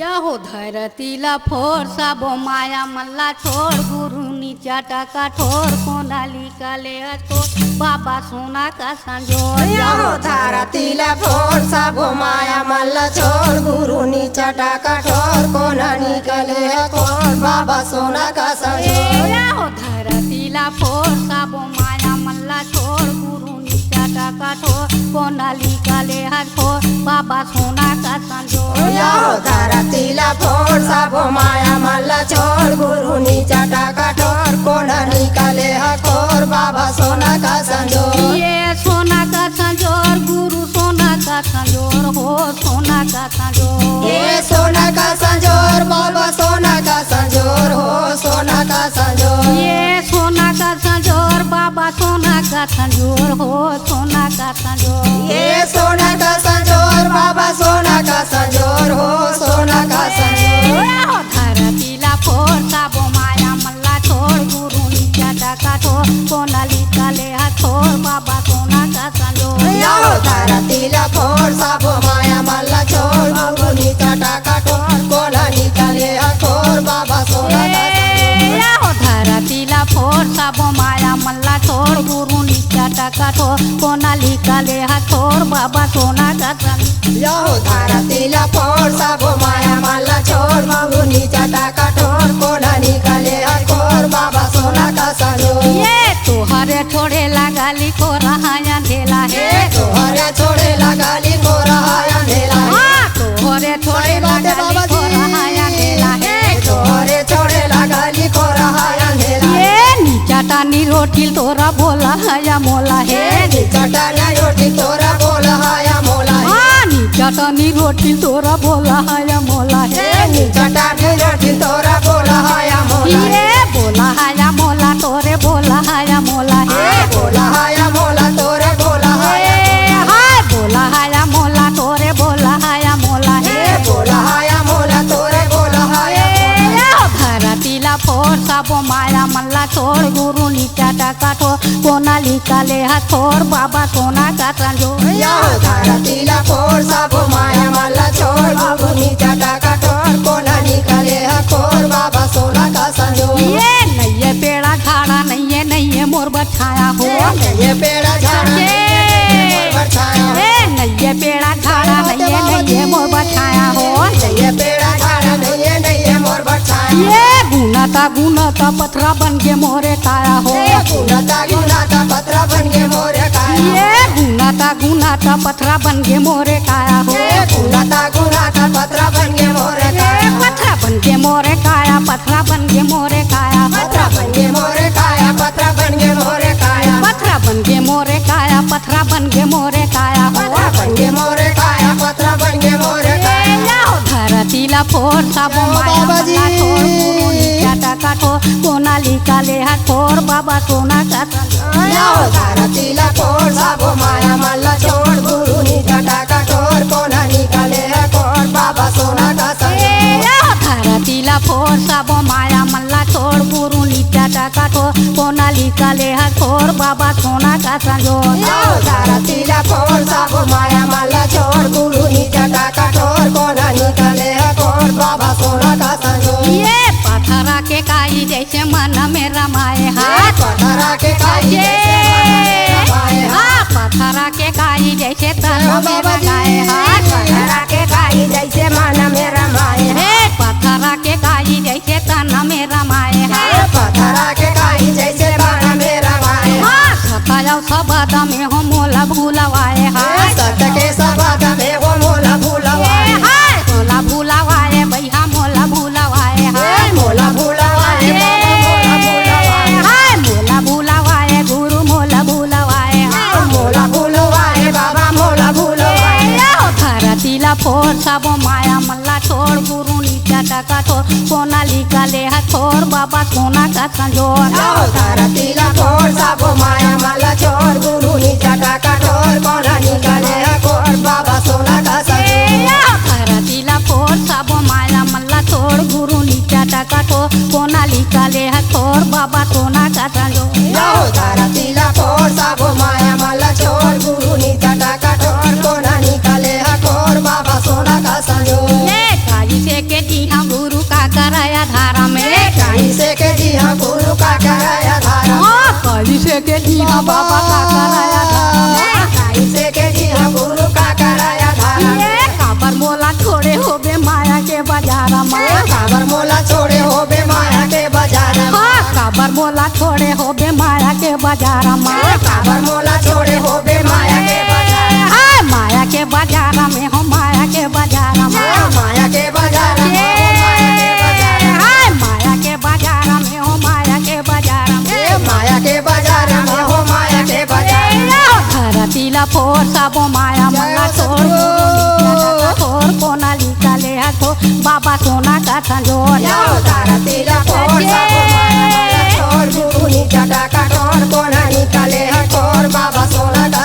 हो धरतीला फोर साबो माया मल्ला छोड़ गुरु नीचा टाका ठोर कोनाली काले तो बाबा सोना का संजोर हो धरतीला फोर साबो माया मल्ला छोड़ गुरु नीचा टाका ठोर कोनाली काले तो बाबा सोना का संजोर हो धरतीला फोर साबो माया मल्ला छोड़ गुरु नीचा टाका ठोर कोनाली काले ठोर बाबा सोना का संजोर हो धरतीला फोर साबो माया मल्ला छोड़ गुरु नीचा टाका ठोर कोनाली काले ठोर बाबा सोना का संजोर ये सोना का संजोर गुरु सोना का संजोर हो सोना का संजोर ये सोना का संजोर बाबा सोना का संजोर हो सोना का संजोर ये सोना का संजोर बाबा सोना का संजोर हो सोना का संजोर ये सोना का संजोर बाबा सोना का संजोर हो सोना का संजोर धरतीला फोर साबो माया मल्ला छोड़ गुरु नीचा टाका ठोर कोनाली काले ठोर बाबा सोना का संजोर हो धरतीला फोर साबो माया मल्ला छोड़ गुरु नीचा टाका ठोर कोनाली काले ठोर बाबा सोना का हो धरतीला फोर साबो माया मल्ला छोड़ गुरु नीचा टाका ठोर कोनाली काले ठोर बाबा सोना का संजोर हो धरतीला फोर साबो माया मल्ला छोड़ गुरु नीचा टाका ठोर कोनाली काले ठोर बाबा सोना का संजोर ये तोहरे छोड़े लगाली को रहा अंधेला है तोहरे छोड़े लगाली को रहा अंधेला है तोहरे छोड़े लगाली को रहा अंधेला है तोहरे छोड़े लगाली को रहा अंधेला ये नीचा टानी रोटी तोरा बोला है मोला है चटाना रोटी तोरा बोला है मोला है नीचा टानी रोटी तोरा बोला है मोला है चटानी रोटी तोरा बोला है मोला ये बोला है मोला तोरे बोला है मोला है बोला है मोला तोरे बोला है हाय बोला है मोला तोरे बोला है मोला है बोला है मोला तोरे बोला है धरतीला फोर साबो माया मल्ला छोड़ गुरु नीचा टाका ठोर कोनाली काले ठोर बाबा सोना का संजोर धरतीला फोर साबो माया मल्ला छोड़ गुरु नीचा टाका ठोर कोनाली काले ठोर बाबा सोना का संजोर ये नैये पेड़ा झाड़ा नहीं मोर बछाया हो ये पेड़ा झाड़ा ए नैये पेड़ा झाड़ा नहीं मोर बछाया हो ये पेड़ा झाड़ा नहीं मोर बछाया ये गुनाता पथरा बन के मोरे काया हो गुनाता पत्रा बन के मोरे काया ये गुनाता पथरा बन के मोरे काया हो गुनाता पत्रा बन के मोरे काया पथरा बन के मोरे काया पथरा बन के मोरे काया पत्रा बन के मोरे काया पत्रा बन के मोरे काया पथरा बन के मोरे काया पथरा बन के मोरे काया पत्रा बन के मोरे काया पत्रा बन के मोरे काया धरतीला फोर साबो माया मल्ला छोड़ गुरु नीचा टाका ठोर कोनाली काले ठोर बाबा सोना का संजोर धरतीला फोर साबो माया मल्ला छोड़ गुरु नीचा टाका ठोर कोनाली काले ठोर बाबा सोना का संजोर धरतीला फोर साबो माया मल्ला छोड़ गुरु नीचा टाका ठोर कोनाली काले ठोर बाबा सोना का संजोर धरतीला फोर साबो माया मल्ला छोड़ गुरु नीचा टाका ठोर कोनाली काले ठोर बाबा सोना का संजोर ये पथरा के काई जैसे मन में रमाए हाथ पथरा के काई पथरा के काई जैसे तन में रमाए हाथ पथरा के काई जैसे मन में रमाए पथरा के काई जैसे तन में रमाए हाथ पथरा के काई जैसे मन में रमाए सताया सबद में हो मोला भूलवाए हाथ सत के सबद में वो मोला भूलवाए मोला भूलवाए भैया मोला भूलवाए मोला भूलवाए मोला भूलवाए मोला भूलवाए गुरु मोला भूलवाए मोला भूलवाए बाबा मोला भूलवाए धरतीला फोर साबो माया मल्ला छोड़ गुरु नीचा टाका ठोर कोनाली काले ठोर बाबा सोना का संजोर धरतीला फोर साबो माया मल्ला छोड़ गुरु नीचा टाका ठोर कोनाली काले ठोर बाबा सोना का संजोर धरतीला फोर साबो माया मल्ला छोड़ गुरु नीचा टाका ठोर कोनाली काले ठोर बाबा सोना का संजोर धरतीला फोर साबो माया मल्ला छोड़ गुरु नीचा टाका ठोर कोनाली काले ठोर बाबा सोना का संजोर काई से काबर मोला छोड़े हो बे माया के बाजार में काबर मोला छोड़े हो बे माया के बाजार हाय माया के बाजार में हो माया के बाजार में माया के बाजार हाय माया के बाजार में हो माया के बाजार में माया के बाजार में हो माया के बाजार धरतीला फोर सबो माया मल्ला छोड़ छोड़ कोना निकाले हको बाबा सोना का संजोर धरतीला फोर सबो माया छोड़ गुरु नीचा टाका ठोर कोना निकाले हकोर बाबा सोना का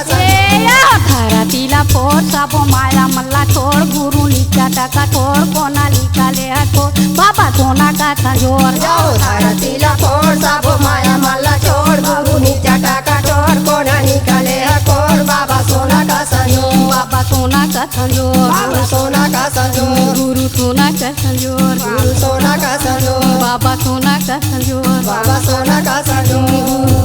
धरतीला फोर सबो माया मल्ला छोड़ गुरु नीचा टाका ठोर कोना निकाले हको बाबा सोना का संजोर धरतीला फोर सबो माया मल्ला छोड़ गुरु नीचा टाका ठोर कोना निकाले हकोर बाबा सोना का संजोर बाबा सोना का संजोर बाबा सोना का संजोर गुरु सोना का संजोर गुरु सोना का संजोर बाबा सोना का संजोर बाबा सोना का संजोर